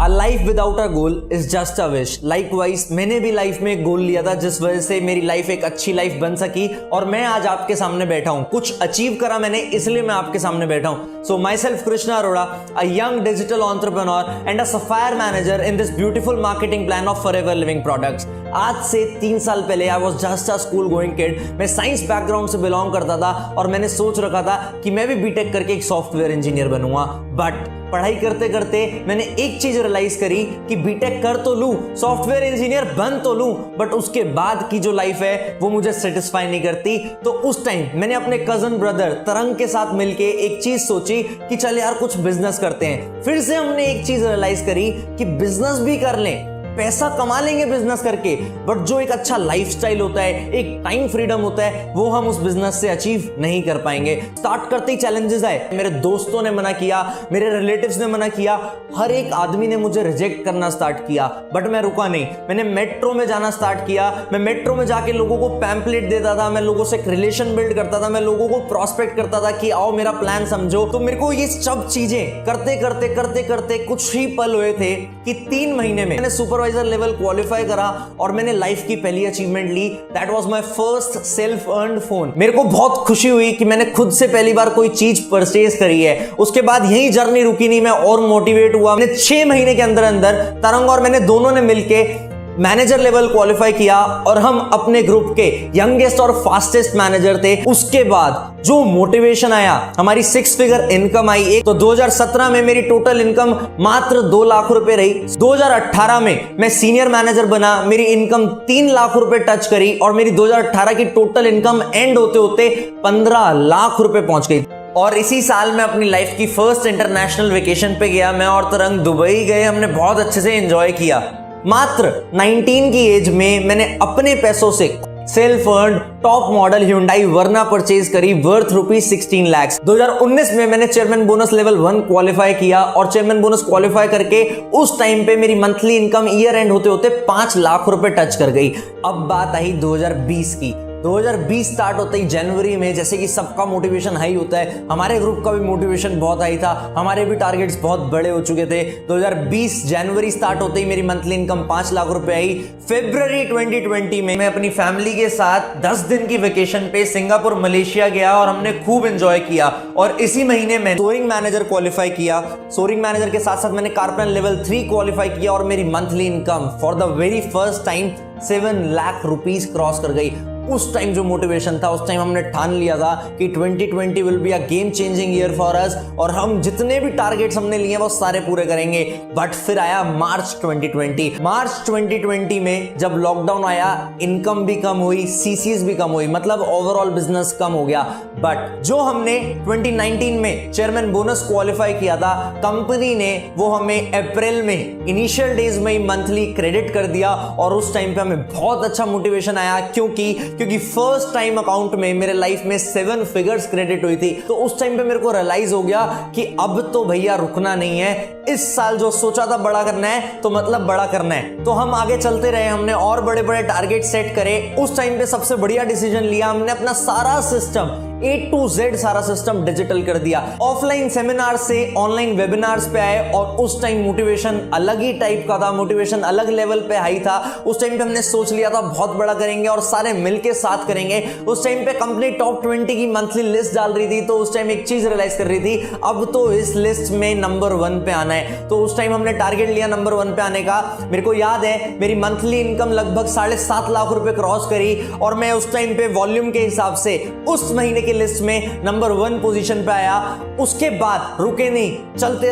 A life without a goal is just a wish. Likewise, मैंने भी life में एक गोल लिया था जिस वजह से मेरी लाइफ एक अच्छी लाइफ बन सकी और मैं आज आपके सामने बैठा हूं। कुछ अचीव करा मैंने, इसलिए मैं आपके सामने बैठा हूं। So myself Krishna Arora, a young digital entrepreneur and a sapphire manager in this beautiful marketing plan of Forever Living Products. आज से 3 साल पहले I was just a school going kid. मैं साइंस बैकग्राउंड से बिलोंग करता था और मैंने सोच रखा था कि मैं भी बीटेक करके एक सॉफ्टवेयर इंजीनियर बनूंगा। बट पढ़ाई करते करते मैंने एक चीज रियलाइज करी कि बीटेक कर तो लूं, सॉफ्टवेयर इंजीनियर बन तो लूं, बट उसके बाद की जो लाइफ है वो मुझे सेटिस्फाई नहीं करती। तो उस टाइम मैंने अपने कजन ब्रदर तरंग के साथ मिलके एक चीज सोची कि चल यार कुछ बिजनेस करते हैं। फिर से हमने एक चीज रियलाइज करी कि बिजनेस भी कर लें, पैसा कमा लेंगे बिजनेस करके, बट जो एक अच्छा लाइफस्टाइल होता है, एक टाइम फ्रीडम होता है, वो हम उस बिजनेस से अचीव नहीं कर पाएंगे। स्टार्ट करते ही चैलेंजेस आए। मेरे दोस्तों ने मना किया, मेरे रिलेटिव्स ने मना किया, हर एक आदमी ने मुझे रिजेक्ट करना स्टार्ट किया, बट मैं रुका नहीं। मैंने मेट्रो में जाना स्टार्ट किया। मैं मेट्रो में जाके लोगों को पैम्पलेट देता था, मैं लोगों से एक रिलेशन बिल्ड करता था, मैं लोगों को प्रॉस्पेक्ट करता था कि आओ मेरा प्लान समझो। तो मेरे को ये सब चीजें करते करते करते करते कुछ ही पल हुए थे कि 3 महीने में मैंने सुपरवाइजर लेवल क्वालिफाई करा और मैंने लाइफ की पहली अचीवमेंट ली। That was my first self earned phone. मेरे को बहुत खुशी हुई कि मैंने खुद से पहली बार कोई चीज परचेज करी है। उसके बाद यही जर्नी रुकी नहीं, मैं और मोटिवेट हुआ। मैंने 6 महीने के अंदर अंदर तरंग और मैंने दोनों ने मिलके मैनेजर लेवल क्वालिफाई किया और हम अपने ग्रुप के यंगेस्ट और फास्टेस्ट मैनेजर थे। उसके बाद जो मोटिवेशन आया, हमारी 6 फिगर इनकम आई। तो 2017 में मेरी टोटल इनकम मात्र 2 लाख रुपए रही। 2018 में मैं सीनियर मैनेजर बना, मेरी इनकम 3 लाख रुपए टच करी और मेरी 2018 की टोटल इनकम एंड होते होते 15 लाख रुपए पहुंच गई। और इसी साल मैं अपनी लाइफ की फर्स्ट इंटरनेशनल वेकेशन पे गया। मैं और तरंग दुबई गए, हमने बहुत अच्छे से एंजॉय किया। मात्र 19 की एज में मैंने अपने पैसों से self earned top model Hyundai वर्ना परचेज करी वर्थ ₹16 लाख। 2019 में मैंने चेयरमैन बोनस लेवल 1 क्वालिफाई किया और चेयरमैन बोनस क्वालिफाई करके उस टाइम पे मेरी मंथली इनकम ईयर एंड होते होते 5 लाख रुपए टच कर गई। अब बात आई 2020 की। 2020 स्टार्ट होते ही जनवरी में, जैसे कि सबका मोटिवेशन हाई होता है, हमारे ग्रुप का भी मोटिवेशन बहुत हाई था, हमारे भी टारगेट्स बहुत बड़े हो चुके थे। 2020 जनवरी स्टार्ट होते ही मेरी मंथली इनकम 5 लाख रुपए आई। फरवरी 2020 में मैं अपनी फैमिली के साथ 10 दिन की वेकेशन पे सिंगापुर मलेशिया गया और हमने खूब एंजॉय किया। और इसी महीने में सोरिंग मैनेजर क्वालिफाई किया। सोरिंग मैनेजर के साथ साथ मैंने कारपेन लेवल 3 क्वालिफाई किया और मेरी monthly income for the very first time 7 lakh rupees cross कर गई। उस टाइम जो मोटिवेशन था, उस टाइम हमने ठान लिया था कि 2020 will be a game changing year for us और हम जितने भी टारगेट्स हमने लिए वो सारे पूरे करेंगे। बट फिर आया मार्च 2020। मार्च 2020 में जब लॉकडाउन आया, इनकम भी कम हुई, सीसीएस भी कम हुई, मतलब ओवरऑल बिजनेस कम हो गया। बट जो हमने 2019 में चेयरमैन बोनस क्वालिफाई किया था, कंपनी ने वो हमें अप्रैल में इनिशियल डेज में ही मंथली क्रेडिट कर दिया और उस टाइम पे हमें बहुत अच्छा मोटिवेशन आया क्योंकि फर्स्ट टाइम अकाउंट में मेरे लाइफ में 7 फिगर्स क्रेडिट हुई थी। तो उस टाइम पे मेरे को रियलाइज हो गया कि अब तो भैया रुकना नहीं है। इस साल जो सोचा था बड़ा करना है तो मतलब बड़ा करना है। तो हम आगे चलते रहे, हमने और बड़े बड़े टारगेट सेट करे। उस टाइम पे सबसे बढ़िया डिसीजन लिया, हमने अपना सारा सिस्टम A to Z सारा सिस्टम डिजिटल कर दिया। ऑफलाइन सेमिनार से ऑनलाइन वेबिनार्स पे आए और उस टाइम मोटिवेशन अलग ही टाइप का था, मोटिवेशन अलग लेवल पे हाई था। उस टाइम पे हमने सोच लिया था बहुत बड़ा करेंगे और सारे मिलके साथ करेंगे। उस टाइम पे कंपनी टॉप 20 की मंथली लिस्ट डाल रही थी, तो उस टाइम एक चीज रियलाइज कर रही थी, अब तो इस लिस्ट में नंबर 1 पे आना है। तो उस टाइम हमने टारगेट लिया नंबर 1 पे आने का। मेरे को याद है मेरी मंथली इनकम लगभग 7.5 लाख रुपए क्रॉस करी और मैं उस टाइम पे वॉल्यूम के हिसाब से उस महीने के लिस्ट में नंबर 1 पोजीशन पे आया। उसके बाद रुके नहीं, चलते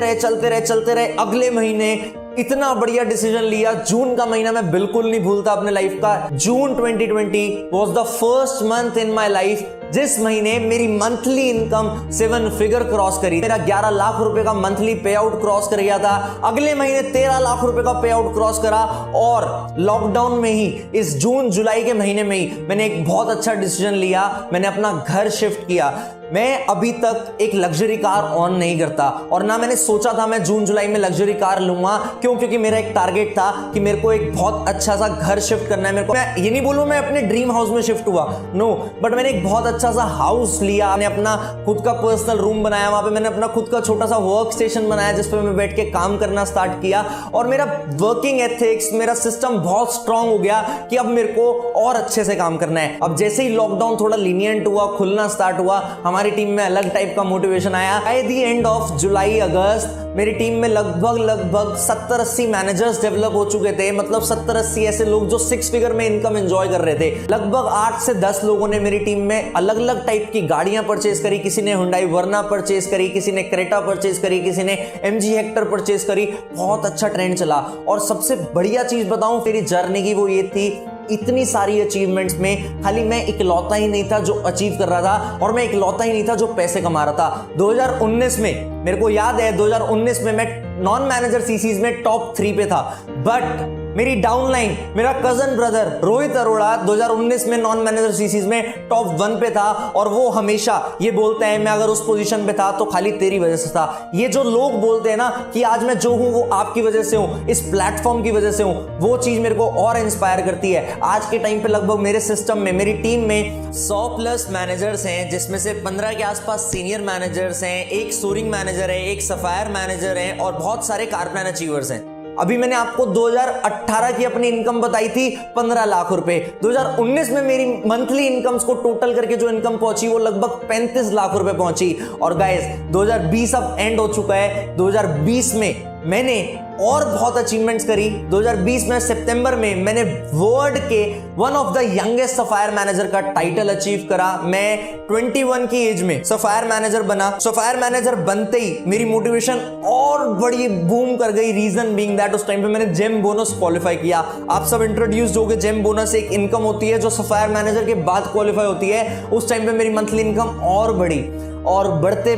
रहे। अगले महीने इतना बढ़िया डिसीजन लिया। जून का महीना मैं बिल्कुल नहीं भूलता अपने लाइफ का। जून 2020 was the first month in my life जिस महीने मेरी मंथली इनकम 7 फिगर क्रॉस करी। मेरा 11 लाख रुपए का मंथली पे आउट क्रॉस कर गया था। अगले महीने 13 लाख रुपए का पे आउट क्रॉस करा और लॉकडाउन में ही इस जून जुलाई के महीने में ही मैंने एक बहुत अच्छा डिसीजन लिया। मैंने अपना घर शिफ्ट किया। मैं अभी तक एक लग्जरी कार ऑन नहीं करता और ना मैंने सोचा था मैं जून जुलाई में लग्जरी कार लूंगा। क्यों? क्योंकि मेरा एक टारगेट था कि मेरे को एक बहुत अच्छा सा घर शिफ्ट करना है। मेरे को, मैं ये नहीं बोलूं मैं अपने ड्रीम हाउस में शिफ्ट हुआ, नो, बट मैंने एक बहुत अच्छा सा हाउस लिया, मैंने अपना खुद का पर्सनल रूम बनाया, वहां पे मैंने अपना खुद का छोटा सा वर्क स्टेशन बनाया जिस पे मैं बैठ के काम करना स्टार्ट किया और मेरा वर्किंग एथिक्स, मेरा सिस्टम बहुत स्ट्रांग हो गया कि अब मेरे को और अच्छे से काम करना है। अब जैसे ही लॉकडाउन थोड़ा लीनियंट हुआ, खुलना स्टार्ट हुआ, हमारी टीम में अलग टाइप का मोटिवेशन आया। By the end of July अगस्त मेरी टीम में लगभग 70-80 मैनेजर्स डेवलप हो चुके थे। मतलब 70-80 ऐसे लोग जो 6 फिगर में इनकम एंजॉय कर रहे थे। लगभग 8 से 10 लोगों ने मेरी टीम में अलग अलग टाइप की गाड़ियां परचेज करी। किसी ने हुंडई वर्ना परचेज करी, किसी ने क्रेटा परचेज करी, किसी ने MG हेक्टर परचेज करी। बहुत अच्छा ट्रेंड चला। और सबसे बढ़िया चीज बताऊं मेरी जर्नी की, वो ये थी, इतनी सारी अचीवमेंट्स में खाली मैं इकलौता ही नहीं था जो अचीव कर रहा था और मैं इकलौता ही नहीं था जो पैसे कमा रहा था। 2019 में मेरे को याद है, 2019 में मैं नॉन मैनेजर सीसीज में टॉप 3 पे था, बट मेरी डाउनलाइन, मेरा कजन ब्रदर रोहित अरोड़ा 2019 में नॉन मैनेजर सीसीज में टॉप 1 पे था और वो हमेशा ये बोलते हैं मैं अगर उस पोजीशन पे था तो खाली तेरी वजह से था। ये जो लोग बोलते हैं ना कि आज मैं जो हूं वो आपकी वजह से हूं, इस प्लेटफॉर्म की वजह से हूं, वो चीज मेरे को और इंस्पायर करती है। आज के टाइम पे लगभग मेरे सिस्टम में, मेरी टीम में 100+ मैनेजर्स हैं, जिसमें से 15 के आसपास सीनियर मैनेजर्स हैं, एक सोरिंग मैनेजर है, एक सफायर मैनेजर है और बहुत सारे कार प्लान अचीवर्स हैं। अभी मैंने आपको 2018 की अपनी इनकम बताई थी 15 लाख रुपए। 2019 में मेरी मंथली इनकम्स को टोटल करके जो इनकम पहुंची वो लगभग 35 लाख रुपए पहुंची। और गाइस 2020 अब एंड हो चुका है। 2020 में मैंने और बहुत अचीवमेंट्स करी। 2020 में सितंबर में मैंने वर्ल्ड के one of the youngest sapphire manager का टाइटल अचीव करा। मैं 21 की एज में सफायर मैनेजर बना। सफायर मैनेजर बनते ही मेरी मोटिवेशन और बड़ी बूम कर गई। रीजन बीइंग दैट उस टाइम पे मैंने जेम बोनस क्वालिफाई किया। आप सब इंट्रोड्यूस हो गए, जेम बोनस एक इनकम होती है जो सफायर मैनेजर के बाद क्वालिफाई होती है। उस टाइम पे मेरी मंथली इनकम और बढ़ी और बढ़ते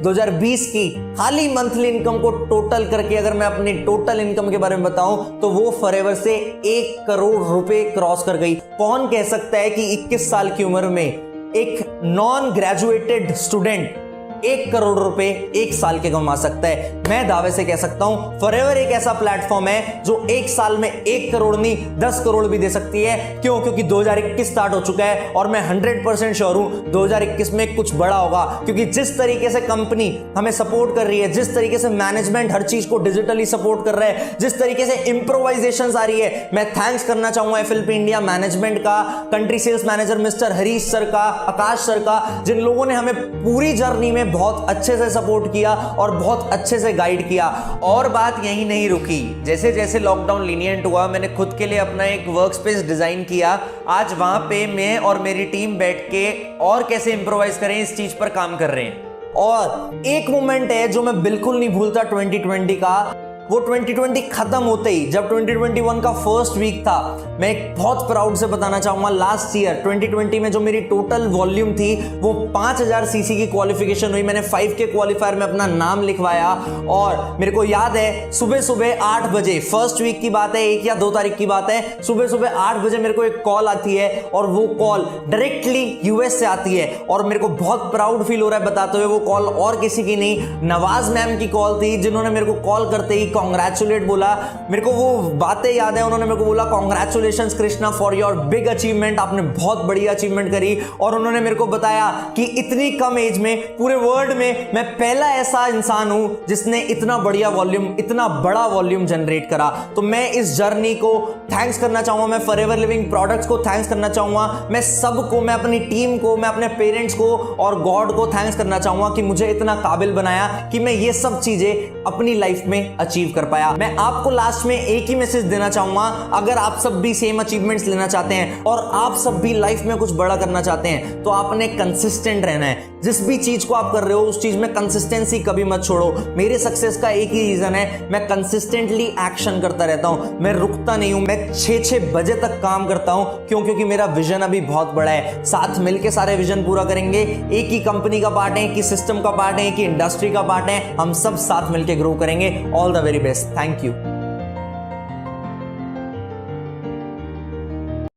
2020 की खाली मंथली इनकम को टोटल करके अगर मैं अपनी टोटल इनकम के बारे में बताऊं तो वो फॉरएवर से 1 करोड़ रुपए क्रॉस कर गई। कौन कह सकता है कि 21 साल की उम्र में एक नॉन ग्रेजुएटेड स्टूडेंट 1 करोड़ रुपए 1 साल के कमा सकता है? मैं दावे से कह सकता हूं फॉरएवर एक ऐसा प्लेटफॉर्म है जो 1 साल में 1 करोड़ नहीं 10 करोड़ भी दे सकती है। क्यों? क्योंकि 2021 स्टार्ट हो चुका है और मैं 100% श्योर हूं 2021 में कुछ बड़ा होगा। क्योंकि जिस तरीके से कंपनी हमें सपोर्ट कर रही है, जिस तरीके से मैनेजमेंट हर चीज को डिजिटली सपोर्ट कर रहा है, जिस तरीके से इंप्रोवाइजेशन आ रही है, मैं थैंक्स करना चाहूंगा एफएलपी इंडिया मैनेजमेंट का, country sales manager mister Harish sir का, आकाश सर का, जिन लोगों ने हमें पूरी जर्नी में बहुत अच्छे से सपोर्ट किया और बहुत अच्छे से गाइड किया। और बात यही नहीं रुकी। जैसे जैसे लॉकडाउन लीनियंट हुआ मैंने खुद के लिए अपना एक वर्क स्पेस डिजाइन किया। आज वहां पे मैं और मेरी टीम बैठ के और कैसे इंप्रोवाइज करें इस चीज पर काम कर रहे हैं। और एक मोमेंट है जो मैं बिल्कुल नहीं भूलता 2020 का। वो 2020 खत्म होते ही जब 2021 का फर्स्ट वीक था, मैं एक बहुत प्राउड से बताना चाहूंगा लास्ट ईयर 2020 में जो मेरी टोटल वॉल्यूम थी वो 5000 सीसी की क्वालिफिकेशन हुई। मैंने 5K क्वालिफायर में अपना नाम लिखवाया और मेरे को याद है सुबह सुबह 8 बजे, फर्स्ट वीक की बात है, 1 या 2 तारीख की बात है, सुबह सुबह 8 बजे मेरे को एक कॉल आती है और वो कॉल डायरेक्टली यूएस से आती है और मेरे को बहुत प्राउड फील हो रहा है बताते हुए। वो कॉल और किसी की नहीं, नवाज मैम की कॉल थी, जिन्होंने मेरे को कॉल करते ही कांग्रेचुलेट बोला। मेरे को वो बातें याद है, उन्होंने मेरे को बोला congratulations Krishna for your big achievement, आपने बहुत बड़ी अचीवमेंट करी। और उन्होंने मेरे को बताया कि इतनी कम एज में पूरे वर्ल्ड में मैं पहला ऐसा इंसान हूं जिसने इतना बढ़िया वॉल्यूम, इतना बड़ा वॉल्यूम जनरेट करा। तो मैं इस जर्नी को थैंक्स करना चाहूंगा, मैं फॉरएवर लिविंग प्रोडक्ट्स को थैंक्स करना चाहूंगा, मैं सबको, मैं अपनी टीम को, मैं अपने पेरेंट्स को और गॉड को थैंक्स करना चाहूंगा कि मुझे इतना काबिल बनाया कि मैं ये सब चीजें अपनी लाइफ में अचीव कर पाया। मैं आपको लास्ट में एक ही मैसेज देना चाहूंगा, अगर आप सब भी सेम अचीवमेंट्स लेना चाहते हैं और आप सब भी लाइफ में कुछ बड़ा करना चाहते हैं तो आपने कंसिस्टेंट रहना है। जिस भी चीज को आप कर रहे हो उस चीज में कंसिस्टेंसी कभी मत छोड़ो। मेरे सक्सेस का एक ही रीजन है, मैं कंसिस्टेंटली एक्शन करता रहता हूं, मैं रुकता नहीं हूं, मैं 6 बजे तक काम करता हूं। क्यों? क्योंकि मेरा विजन अभी बहुत बड़ा है। साथ मिलकर सारे विजन पूरा करेंगे। एक ही कंपनी का पार्ट है, एक ही सिस्टम का पार्ट है, एक ही इंडस्ट्री का पार्ट है, हम सब साथ मिलकर ग्रो करेंगे। All the very best, thank you.